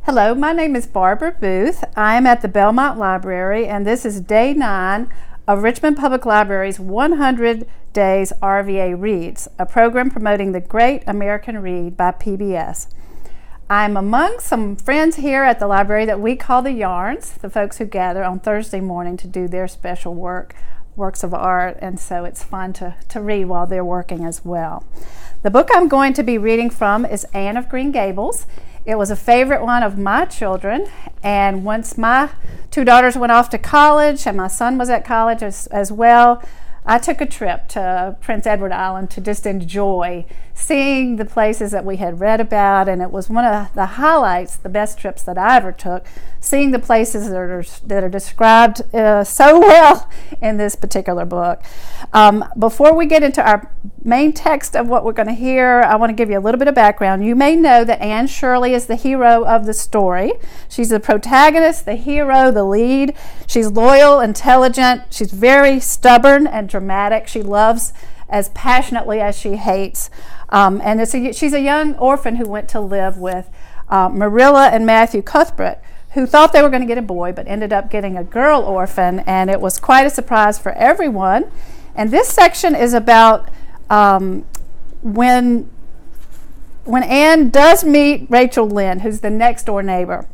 Hello, my name is Barbara Booth. I am at the Belmont Library, and this is day 9 of Richmond Public Library's 100 Days RVA Reads, a program promoting the Great American Read by PBS. I'm among some friends here at the library that we call the Yarns, the folks who gather on Thursday morning to do their special works of art, and so it's fun to read while they're working as well. The book I'm going to be reading from is Anne of Green Gables. It was a favorite one of my children, and once my 2 daughters went off to college and my son was at college as well, I took a trip to Prince Edward Island to just enjoy seeing the places that we had read about, and it was one of the highlights, the best trips that I ever took, seeing the places that are described so well in this particular book. Before we get into our main text of what we're going to hear, I want to give you a little bit of background. You may know that Anne Shirley is the hero of the story. She's the protagonist, the hero, the lead. She's loyal, intelligent, she's very stubborn and dramatic. She loves as passionately as she hates. She's a young orphan who went to live with Marilla and Matthew Cuthbert, who thought they were going to get a boy but ended up getting a girl orphan, and it was quite a surprise for everyone. And this section is about when Anne does meet Rachel Lynde, who's the next door neighbor.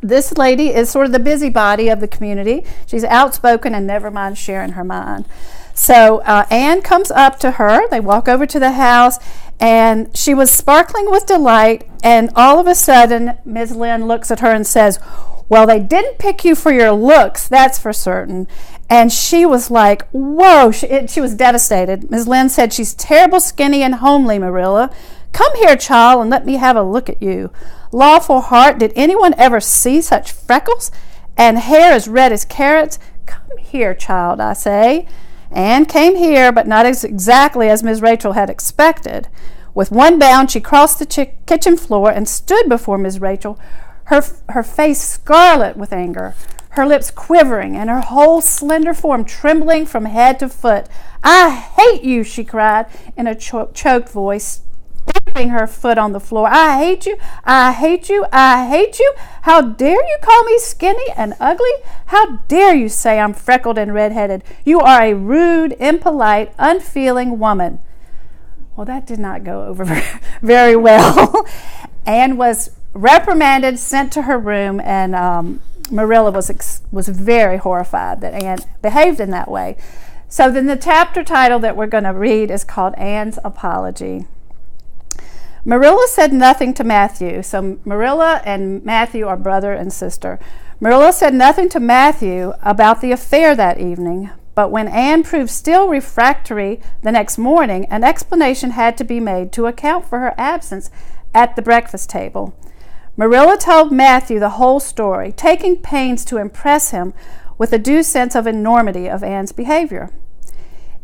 This lady is sort of the busybody of the community. She's outspoken and never minds sharing her mind. So Anne comes up to her. They walk over to the house, and she was sparkling with delight, and all of a sudden Ms. Lynde looks at her and says, "Well, they didn't pick you for your looks, that's for certain." And she was like, whoa, she was devastated. Ms. Lynde said, "She's terrible skinny and homely, Marilla. Come here, child, and let me have a look at you. Lawful heart, did anyone ever see such freckles and hair as red as carrots? Come here, child, I say." Anne came here, but not exactly as Miss Rachel had expected. With one bound, she crossed the kitchen floor and stood before Miss Rachel, her face scarlet with anger, her lips quivering, and her whole slender form trembling from head to foot. "I hate you," she cried in a choked voice, stamping her foot on the floor. "I hate you, I hate you, I hate you. How dare you call me skinny and ugly? How dare you say I'm freckled and redheaded? You are a rude, impolite, unfeeling woman." Well, that did not go over very well. Anne was reprimanded, sent to her room, and Marilla was very horrified that Anne behaved in that way. So then the chapter title that we're going to read is called Anne's Apology. Marilla said nothing to Matthew. So Marilla and Matthew are brother and sister. Marilla said nothing to Matthew about the affair that evening, but when Anne proved still refractory the next morning, an explanation had to be made to account for her absence at the breakfast table. Marilla told Matthew the whole story, taking pains to impress him with a due sense of enormity of Anne's behavior.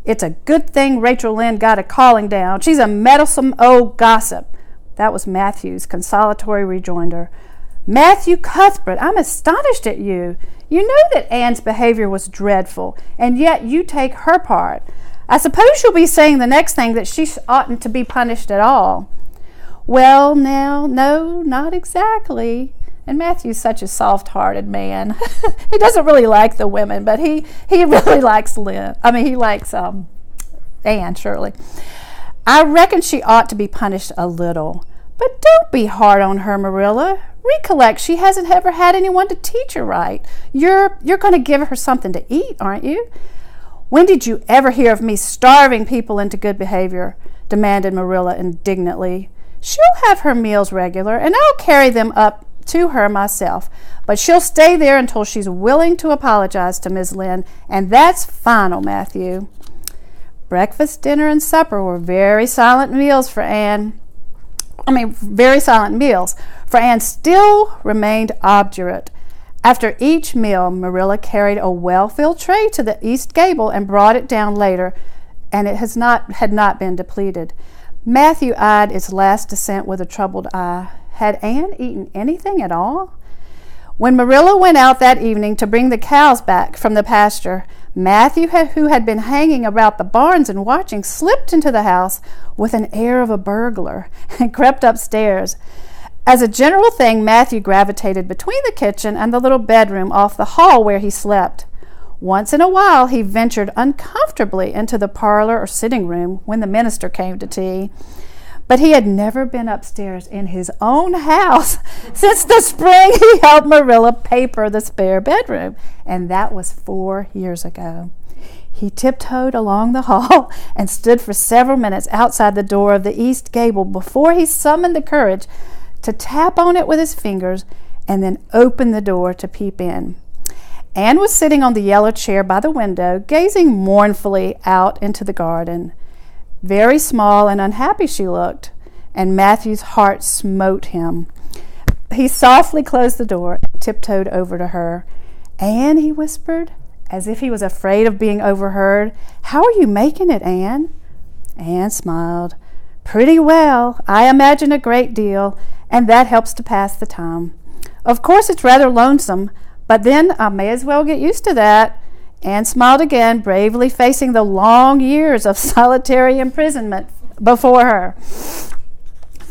"It's a good thing Rachel Lynde got a calling down. She's a meddlesome old gossip." That was Matthew's consolatory rejoinder. "Matthew Cuthbert, I'm astonished at you. You know that Anne's behavior was dreadful, and yet you take her part. I suppose you'll be saying the next thing that she oughtn't to be punished at all." "Well, now, no, not exactly." And Matthew's such a soft-hearted man. He doesn't really like the women, but he really likes Anne Shirley. "I reckon she ought to be punished a little. But don't be hard on her, Marilla. Recollect, she hasn't ever had anyone to teach her right. You're going to give her something to eat, aren't you?" "When did you ever hear of me starving people into good behavior?" demanded Marilla indignantly. "She'll have her meals regular, and I'll carry them up to her myself, but she'll stay there until she's willing to apologize to Miss Lynde, and that's final, Matthew." Breakfast, dinner, and supper were very silent meals, for Anne still remained obdurate. After each meal, Marilla carried a well-filled tray to the east gable and brought it down later, and it had not been depleted. Matthew eyed its last descent with a troubled eye. Had Anne eaten anything at all? When Marilla went out that evening to bring the cows back from the pasture, Matthew, who had been hanging about the barns and watching, slipped into the house with an air of a burglar and crept upstairs. As a general thing, Matthew gravitated between the kitchen and the little bedroom off the hall where he slept. Once in a while, he ventured uncomfortably into the parlor or sitting room when the minister came to tea. But he had never been upstairs in his own house since the spring he helped Marilla paper the spare bedroom, and that was 4 years ago. He tiptoed along the hall and stood for several minutes outside the door of the east gable before he summoned the courage to tap on it with his fingers and then open the door to peep in. Anne was sitting on the yellow chair by the window, gazing mournfully out into the garden. Very small and unhappy she looked, and Matthew's heart smote him. He softly closed the door and tiptoed over to her. "Anne," he whispered, as if he was afraid of being overheard, "how are you making it, Anne?" Anne smiled. "Pretty well. I imagine a great deal, and that helps to pass the time. Of course it's rather lonesome, but then I may as well get used to that." Anne smiled again, bravely facing the long years of solitary imprisonment before her.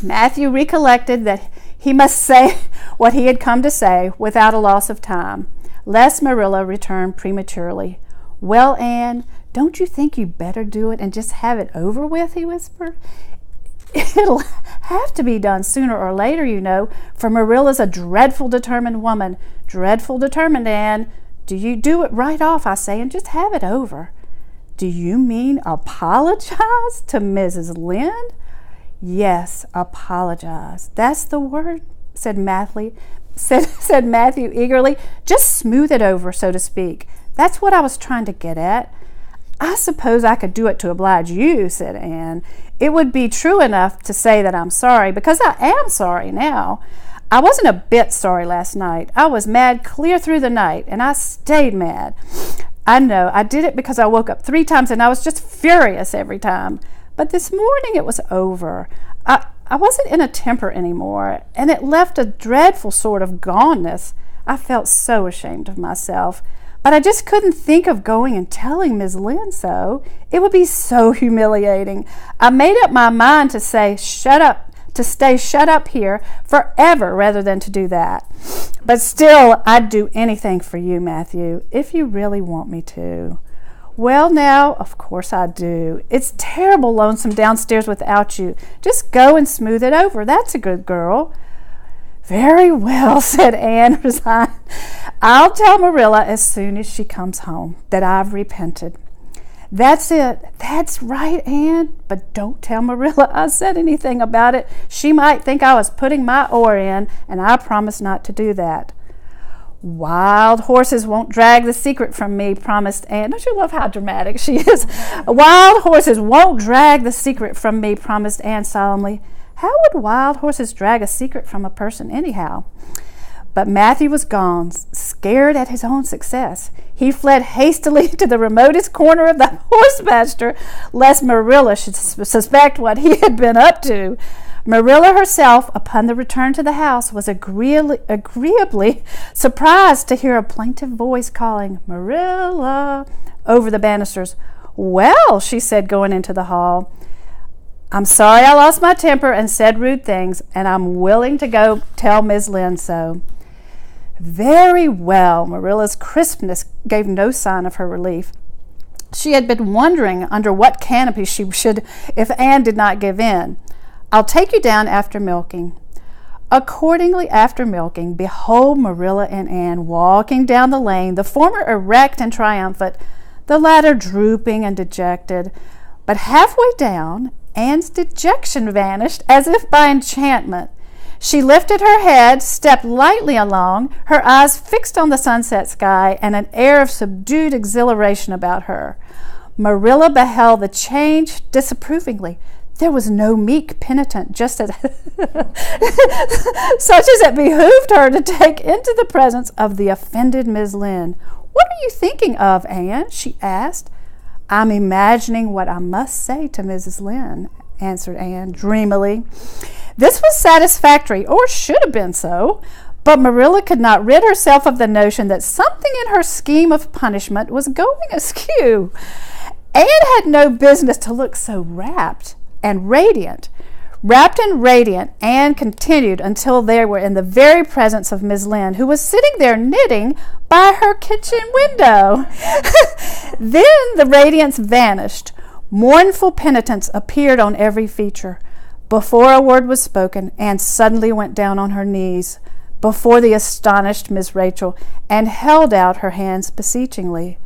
Matthew recollected that he must say what he had come to say without a loss of time, lest Marilla return prematurely. "Well, Anne, don't you think you better do it and just have it over with?" he whispered. "It'll have to be done sooner or later, you know, for Marilla's a dreadful determined woman. Dreadful determined, Anne. Do you do it right off, I say, and just have it over." "Do you mean apologize to Mrs. Lynde?" "Yes, apologize. That's the word," said Matthew eagerly. "Just smooth it over, so to speak. That's what I was trying to get at." "I suppose I could do it to oblige you," said Anne. "It would be true enough to say that I'm sorry, because I am sorry now. I wasn't a bit sorry last night. I was mad clear through the night, and I stayed mad. I know, I did it because I woke up 3 times, and I was just furious every time. But this morning it was over. I wasn't in a temper anymore, and it left a dreadful sort of goneness. I felt so ashamed of myself. But I just couldn't think of going and telling Miss Lynde so. It would be so humiliating. I made up my mind to stay shut up here forever rather than to do that. But still, I'd do anything for you, Matthew, if you really want me to." "Well, now, of course I do. It's terrible lonesome downstairs without you. Just go and smooth it over. That's a good girl." "Very well," said Anne, resigned. "I'll tell Marilla as soon as she comes home that I've repented." "That's it. That's right, Anne. But don't tell Marilla I said anything about it. She might think I was putting my oar in, and I promise not to do that." "Wild horses won't drag the secret from me," promised Anne. Don't you love how dramatic she is? "Wild horses won't drag the secret from me," promised Anne solemnly. How would wild horses drag a secret from a person anyhow? But Matthew was gone, scared at his own success. He fled hastily to the remotest corner of the horse pasture, lest Marilla should suspect what he had been up to. Marilla herself, upon the return to the house, was agreeably surprised to hear a plaintive voice calling, "Marilla," over the banisters. "Well," she said, going into the hall, "I'm sorry I lost my temper and said rude things, and I'm willing to go tell Miss Lynde so." "Very well." Marilla's crispness gave no sign of her relief. She had been wondering under what canopy she should if Anne did not give in. "I'll take you down after milking." Accordingly, after milking, behold Marilla and Anne walking down the lane, the former erect and triumphant, the latter drooping and dejected. But halfway down, Anne's dejection vanished as if by enchantment. She lifted her head, stepped lightly along, her eyes fixed on the sunset sky, and an air of subdued exhilaration about her. Marilla beheld the change disapprovingly. There was no meek penitent, just as such as it behooved her to take into the presence of the offended Miss Lynde. "What are you thinking of, Anne?" she asked. "I'm imagining what I must say to Mrs. Lynde," answered Anne dreamily. This was satisfactory, or should have been so, but Marilla could not rid herself of the notion that something in her scheme of punishment was going askew. Anne had no business to look so rapt and radiant. Wrapped and radiant, Anne continued until they were in the very presence of Miss Lind, who was sitting there knitting by her kitchen window. Then the radiance vanished. Mournful penitence appeared on every feature. Before a word was spoken, Anne suddenly went down on her knees before the astonished Miss Rachel and held out her hands beseechingly.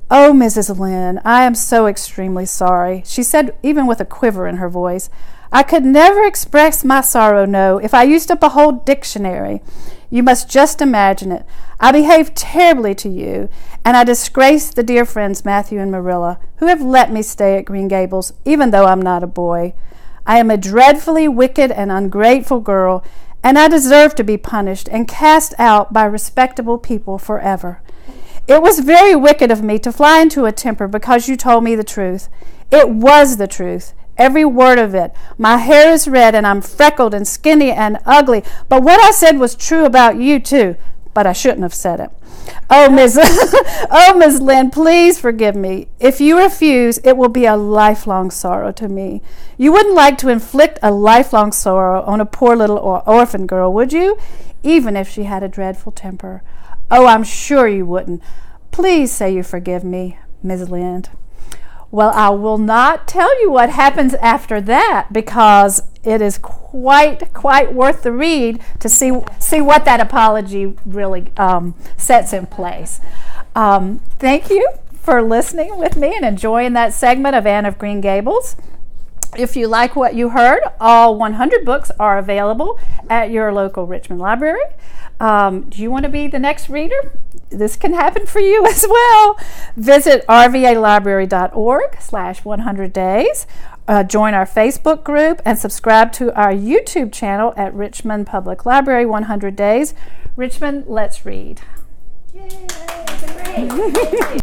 "Oh, Mrs. Lind, I am so extremely sorry," she said, even with a quiver in her voice. "I could never express my sorrow, no, if I used up a whole dictionary. You must just imagine it. I behaved terribly to you, and I disgraced the dear friends Matthew and Marilla, who have let me stay at Green Gables, even though I'm not a boy. I am a dreadfully wicked and ungrateful girl, and I deserve to be punished and cast out by respectable people forever. It was very wicked of me to fly into a temper because you told me the truth. It was the truth, every word of it. My hair is red, and I'm freckled and skinny and ugly, but what I said was true about you, too. But I shouldn't have said it. Oh, Miss Lind, please forgive me. If you refuse, it will be a lifelong sorrow to me. You wouldn't like to inflict a lifelong sorrow on a poor little orphan girl, would you? Even if she had a dreadful temper. Oh, I'm sure you wouldn't. Please say you forgive me, Miss Lind." Well, I will not tell you what happens after that, because it is quite worth the read to see what that apology really sets in place. Thank you for listening with me and enjoying that segment of Anne of Green Gables. If you like what you heard, all 100 books are available at your local Richmond library. Do you want to be the next reader? This can happen for you as well. Visit rvalibrary.org/100days. Join our Facebook group and subscribe to our YouTube channel at Richmond Public Library 100 Days. Richmond, let's read. Yay!